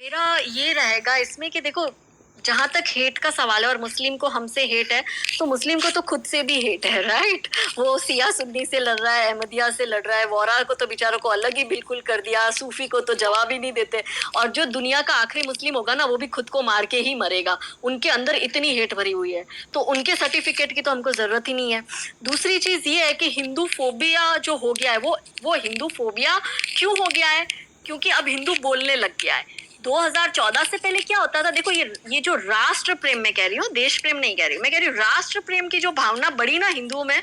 मेरा ये रहेगा इसमें कि देखो, जहां तक हेट का सवाल है और मुस्लिम को हमसे हेट है, तो मुस्लिम को तो खुद से भी हेट है, राइट। वो सिया सुन्नी से लड़ रहा है, अहमदिया से लड़ रहा है, वोरा को तो बेचारों को अलग ही बिल्कुल कर दिया, सूफी को तो जवाब ही नहीं देते। और जो दुनिया का आखिरी मुस्लिम होगा ना, वो भी खुद को मार के ही मरेगा। उनके अंदर इतनी हेट भरी हुई है, तो उनके सर्टिफिकेट की तो हमको जरूरत ही नहीं है। दूसरी चीज ये है कि हिंदू फोबिया जो हो गया है, वो हिंदू फोबिया क्यों हो गया है? क्योंकि अब हिंदू बोलने लग गया है। 2014 से पहले क्या होता था, देखो, ये जो राष्ट्र प्रेम मैं कह रही हूँ, देश प्रेम नहीं कह रही हूँ, मैं कह रही हूँ राष्ट्र प्रेम की जो भावना बढ़ी ना हिंदुओं में,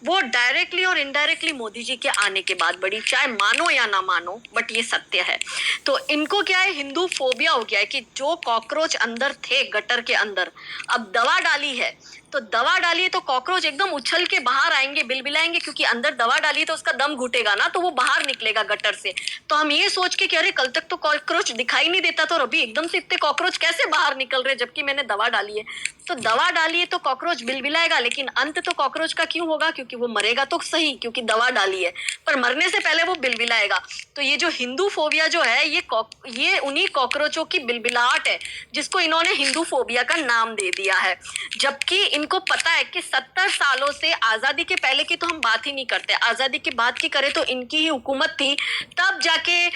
वो डायरेक्टली और इनडायरेक्टली मोदी जी के आने के बाद बढ़ी, चाहे मानो या ना मानो, बट ये सत्य है। तो इनको क्या है, हिंदू फोबिया हो गया है कि जो कॉकरोच अंदर थे गटर के अंदर, अब दवा डाली है, तो दवा डालिए तो कॉकरोच एकदम उछल के बाहर आएंगे, बिलबिलाएंगे, क्योंकि अंदर दवा डालिए तो उसका दम घुटेगा ना, तो वो बाहर निकलेगा गटर से। तो हम ये सोच के कि अरे कल तक तो कॉकरोच दिखाई नहीं देता था और अभी एकदम से इतने कॉकरोच कैसे बाहर निकल रहे, जबकि मैंने दवा डाली है। तो दवा डालिए तो कॉकरोच बिलबिलाएगा, लेकिन अंत तो कॉकरोच का क्यों होगा? क्योंकि वो मरेगा तो सही, क्योंकि दवा डाली है, पर मरने से पहले वो बिलबिलाएगा। तो ये जो हिंदू फोबिया जो है, ये उन्हीं कॉकरोचों की बिलबिलाहट है, जिसको इन्होंने हिंदू फोबिया का नाम दे दिया है। जबकि इनको पता है कि 70 सालों से, आजादी के पहले की तो हम बात ही नहीं करते, आजादी के बाद की करें तो इनकी ही हुकूमत थी, तब जाके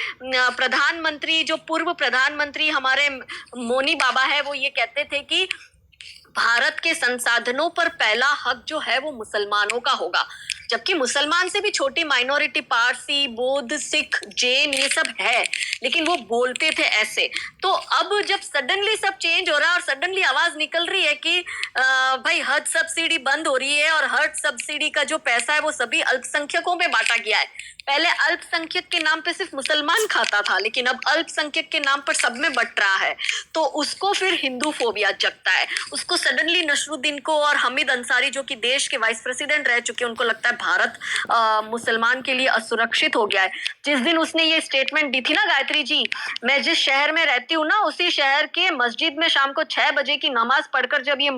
प्रधानमंत्री, जो पूर्व प्रधानमंत्री हमारे मोनी बाबा है, वो ये कहते थे कि भारत के संसाधनों पर पहला हक जो है वो मुसलमानों का होगा। जबकि मुसलमान से भी छोटी माइनॉरिटी पारसी, बौद्ध, सिख, जैन, ये सब है, लेकिन वो बोलते थे ऐसे। तो अब जब सडनली सब चेंज हो रहा है और सडनली आवाज निकल रही है कि भाई हज सब्सिडी बंद हो रही है और हज सब्सिडी का जो पैसा है वो सभी अल्पसंख्यकों में बांटा गया है। पहले अल्पसंख्यक के नाम पे सिर्फ मुसलमान खाता था, लेकिन अब अल्पसंख्यक के नाम पर सब में बंट रहा है, तो उसको फिर हिंदू फोबिया जगता है। उसको सडनली नसरुद्दीन को और हमीद अंसारी, जो कि देश के वाइस प्रेसिडेंट रह चुके हैं, उनको लगता है भारत मुसलमान के लिए असुरक्षित हो गया है। जिस दिन उसने ये स्टेटमेंट दी थी ना, गायत्री जी, मैं जिस शहर में रहती हूँ ना, उसी शहर के मस्जिद में शाम को 6 बजे की नमाज पढ़कर जब ये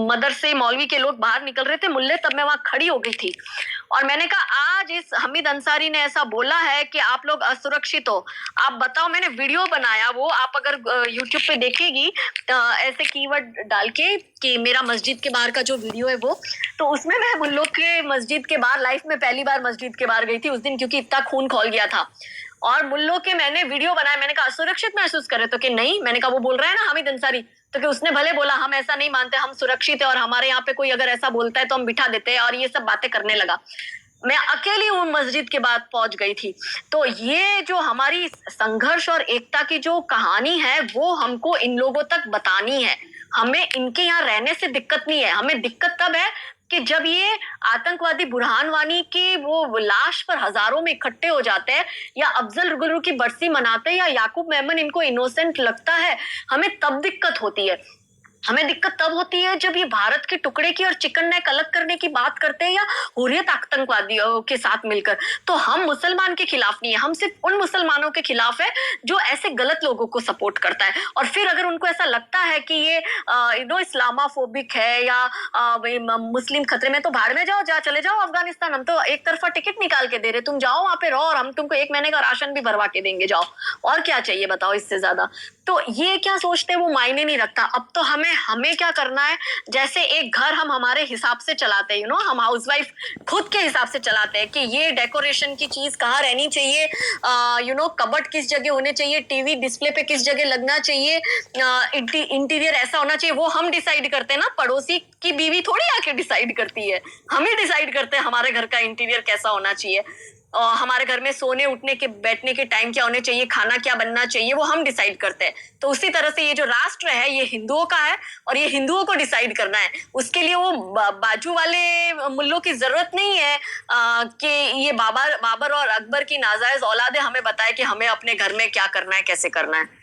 मदरसे मौलवी के लोग बाहर निकल रहे थे मुल्ले, तब मैं वहां खड़ी हो गई थी और मैंने कहा आज इस हमीद अंसारी ने ऐसा बोला है कि आप लोग असुरक्षित हो। आप बताओ, मैंने वीडियो बनाया, वो आप अगर यूट्यूब पे देखेगी ऐसे कीवर्ड डाल के कि मेरा मस्जिद के बाहर का जो वीडियो है वो, तो उसमें मैं मुल्लों के मस्जिद के बाहर, लाइफ में पहली बार मस्जिद के बाहर गई थी उस दिन, क्योंकि इतना खून खौल गया था, और मुल्लों के मैंने वीडियो बनाया। मैंने कहा असुरक्षित महसूस करे, तो कि नहीं, मैंने कहा वो बोल रहा है ना हमीद अंसारी, तो कि उसने भले बोला हम ऐसा नहीं मानते, हम सुरक्षित है और हमारे यहाँ पे कोई अगर ऐसा बोलता है तो हम बिठा देते हैं, और ये सब बातें करने लगा। मैं अकेली वो मस्जिद के बाद पहुंच गई थी। तो ये जो हमारी संघर्ष और एकता की जो कहानी है, वो हमको इन लोगों तक बतानी है। हमें इनके यहाँ रहने से दिक्कत नहीं है, हमें दिक्कत तब है कि जब ये आतंकवादी बुरहान वानी की वो लाश पर हजारों में इकट्ठे हो जाते हैं, या अफजल गुरु की बरसी मनाते हैं, या याकूब मेमन इनको इनोसेंट लगता है, हमें तब दिक्कत होती है। हमें दिक्कत तब होती है जब ये भारत के टुकड़े की और चिकन नेक अलग करने की बात करते हैं, या हुर्रियत आतंकवादियों के साथ मिलकर। तो हम मुसलमान के खिलाफ नहीं है, हम सिर्फ उन मुसलमानों के खिलाफ है जो ऐसे गलत लोगों को सपोर्ट करता है। और फिर अगर उनको ऐसा लगता है कि ये इस्लामाफोबिक है या मुस्लिम खतरे में, तो भाड़ में जाओ, चले जाओ अफगानिस्तान, हम तो एक तरफा टिकट निकाल के दे रहे, तुम जाओ वहां पे रहो और हम तुमको 1 महीने का राशन भी भरवा के देंगे, जाओ। और क्या चाहिए बताओ इससे ज्यादा? तो ये क्या सोचते हैं, वो मायने नहीं रखता। अब तो हमें क्या करना है, जैसे एक घर हम हमारे हिसाब से चलाते हैं, हम हाउसवाइफ खुद के हिसाब से चलाते हैं कि ये डेकोरेशन की चीज कहाँ रहनी चाहिए, कबर्ड किस जगह होने चाहिए, टीवी डिस्प्ले पे किस जगह लगना चाहिए, इंटीरियर ऐसा होना चाहिए, वो हम डिसाइड करते हैं ना। पड़ोसी की बीवी थोड़ी आके डिसाइड करती है, हम ही डिसाइड करते हैं हमारे घर का इंटीरियर कैसा होना चाहिए, और हमारे घर में सोने उठने के बैठने के टाइम क्या होने चाहिए, खाना क्या बनना चाहिए, वो हम डिसाइड करते हैं। तो उसी तरह से ये जो राष्ट्र है ये हिंदुओं का है, और ये हिंदुओं को डिसाइड करना है। उसके लिए वो बाजू वाले मुल्लों की जरूरत नहीं है कि ये बाबर और अकबर की नाजायज औलाद है, हमें बताए कि हमें अपने घर में क्या करना है, कैसे करना है।